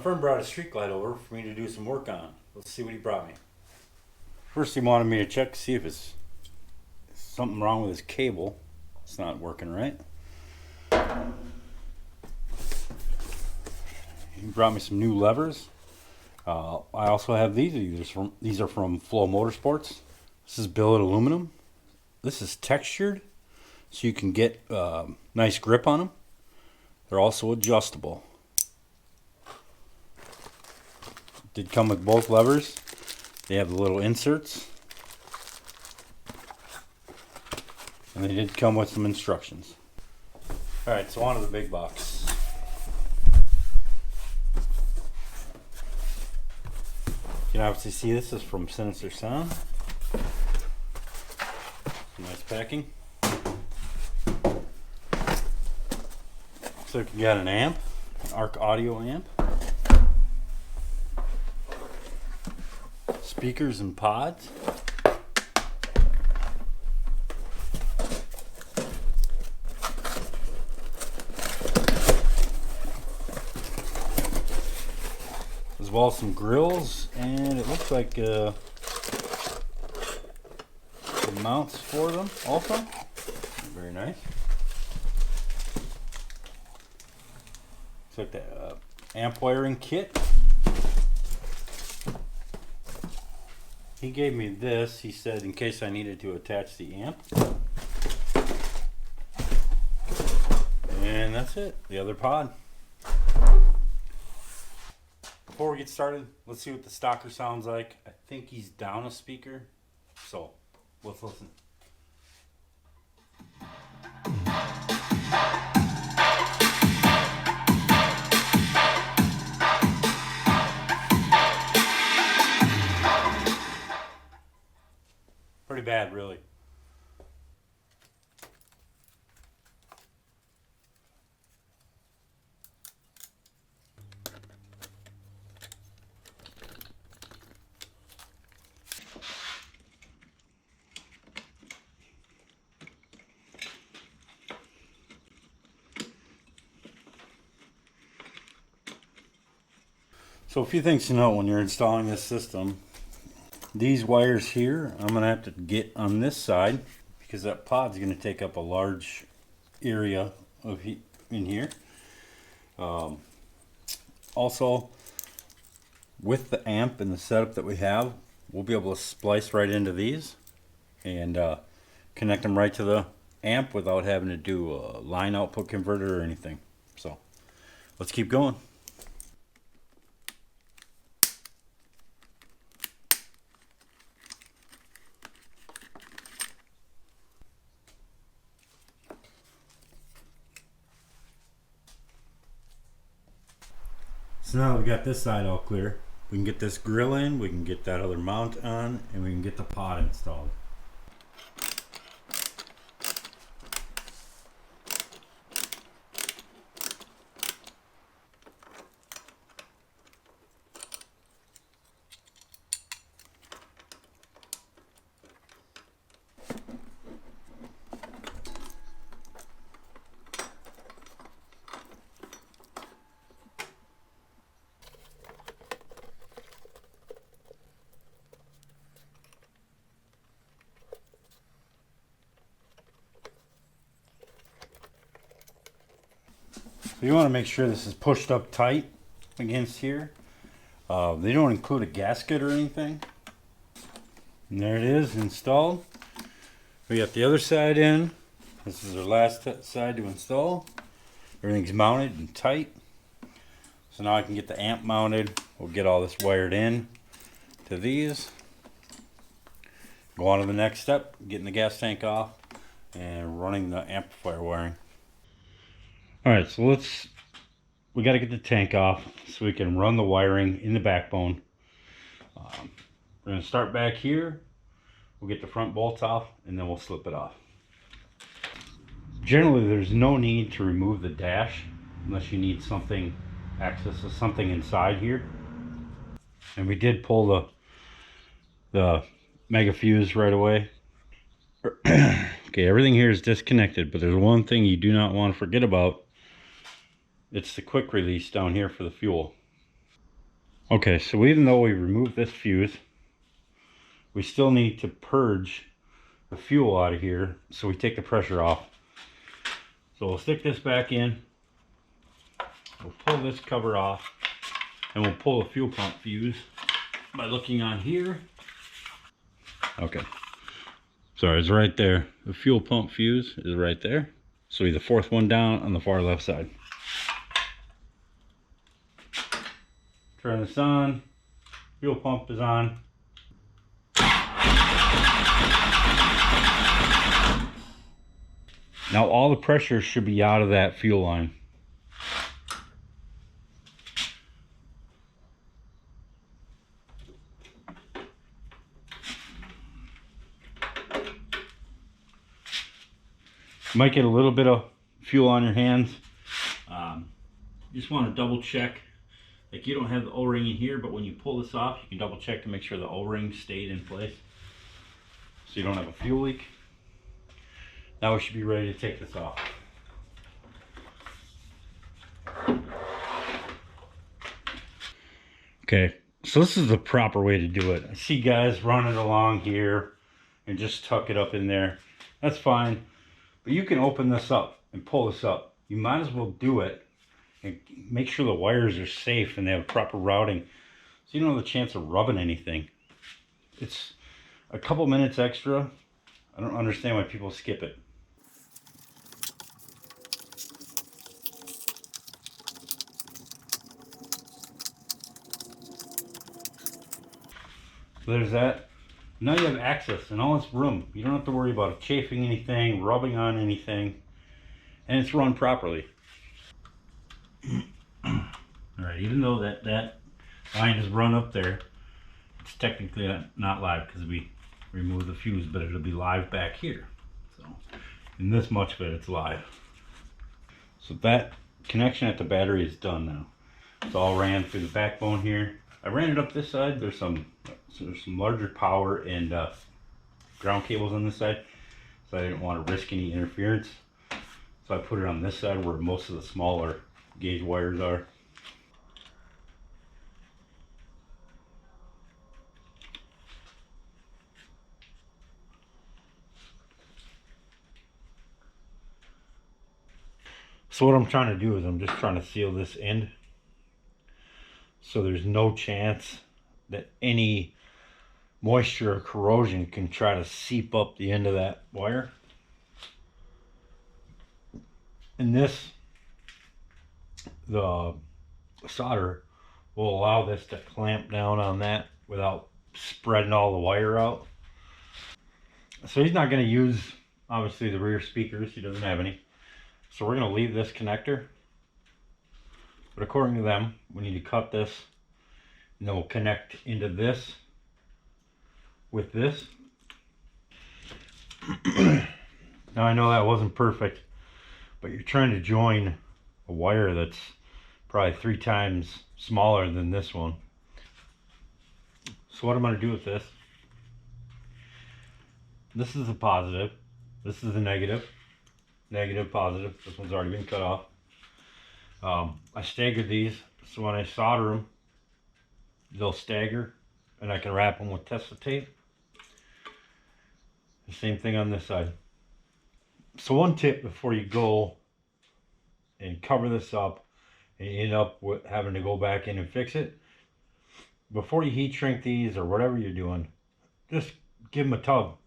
friend brought a street light over for me to do some work on. Let's see what he brought me. First he wanted me to check to see if it's something wrong with his cable. It's not working right. He brought me some new levers. I also have these. These are from Flow Motorsports. This is billet aluminum. This is textured, so you can get nice grip on them. They're also adjustable. Did come with both levers. They have the little inserts. And they did come with some instructions. Alright, so on to the big box. You can obviously see this is from Sinister Sound. Nice packing. Looks like you got an amp, an ARC audio amp. Speakers and pods. As well as some grills, and it looks like some mounts for them also. Very nice. Looks like the amp wiring kit. He gave me this, he said, in case I needed to attach the amp. And that's it, the other pod. Before we get started, let's see what the stalker sounds like. I think he's down a speaker, so let's listen. Pretty bad, really. So a few things to know when you're installing this system. These wires here, I'm going to have to get on this side because that pod's going to take up a large area of in here. Also, with the amp and the setup that we have, we'll be able to splice right into these and connect them right to the amp without having to do a line output converter or anything. So let's keep going. So now we've got this side all clear. We can get this grill in, we can get that other mount on, and we can get the pod installed. So you want to make sure this is pushed up tight against here. They don't include a gasket or anything. And there it is, installed. We got the other side in. This is our last side to install. Everything's mounted and tight. So now I can get the amp mounted. We'll get all this wired in to these. Go on to the next step, getting the gas tank off and running the amplifier wiring. Alright, so we got to get the tank off so we can run the wiring in the backbone. We're going to start back here. We'll get the front bolts off and then we'll slip it off. Generally, there's no need to remove the dash unless you need something, access to something inside here. And we did pull the mega fuse right away. Okay, everything here is disconnected, but there's one thing you do not want to forget about. It's the quick release down here for the fuel. Okay, so even though we removed this fuse, we still need to purge the fuel out of here so we take the pressure off. So we'll stick this back in, we'll pull this cover off, and we'll pull the fuel pump fuse by looking on here. Okay, sorry, it's right there. The fuel pump fuse is right there. So be the fourth one down on the far left side. Turn this on, fuel pump is on. Now all the pressure should be out of that fuel line. You might get a little bit of fuel on your hands. You just want to double check. Like, you don't have the O-ring in here, but when you pull this off, you can double check to make sure the O-ring stayed in place, so you don't have a fuel leak. Now we should be ready to take this off. Okay, so this is the proper way to do it. I see guys running along here and just tuck it up in there. That's fine, but you can open this up and pull this up. You might as well do it and make sure the wires are safe and they have proper routing, so you don't have the chance of rubbing anything. It's a couple minutes extra. I don't understand why people skip it. So there's that. Now you have access and all this room. You don't have to worry about chafing anything, rubbing on anything, and it's run properly. Alright, even though that line is run up there, it's technically not live because we removed the fuse, but it'll be live back here. So in this much of it, it's live. So that connection at the battery is done now. It's all ran through the backbone here. I ran it up this side. There's some larger power and ground cables on this side, so I didn't want to risk any interference. So I put it on this side where most of the smaller gauge wires are. So what I'm trying to do is I'm just trying to seal this end so there's no chance that any moisture or corrosion can try to seep up the end of that wire. And this, the solder will allow this to clamp down on that without spreading all the wire out. So he's not going to use, obviously, the rear speakers. He doesn't have any. So we're going to leave this connector. But according to them, we need to cut this, and then we'll connect into this with this. Now I know that wasn't perfect, but you're trying to join a wire that's probably 3 times smaller than this one. So what I'm going to do with this is the positive, this is the negative, negative, positive. This one's already been cut off. I staggered these, so when I solder them, they'll stagger, and I can wrap them with Tesa tape. The same thing on this side. So one tip before you go and cover this up and you end up with having to go back in and fix it, before you heat shrink these or whatever you're doing, just give them a tug.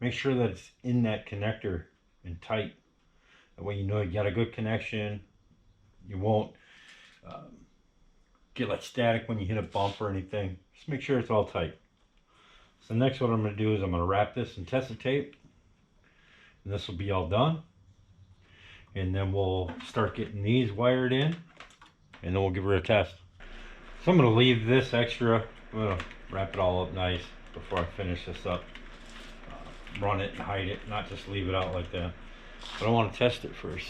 Make sure that it's in that connector and tight. That way you know you got a good connection. You won't get like static when you hit a bump or anything. Just make sure it's all tight. So next what I'm going to do is I'm going to wrap this in Tesa tape. And this will be all done. And then we'll start getting these wired in. And then we'll give her a test. So I'm going to leave this extra. I'm going to wrap it all up nice before I finish this up. Run it and hide it, not just leave it out like that. But I want to test it first.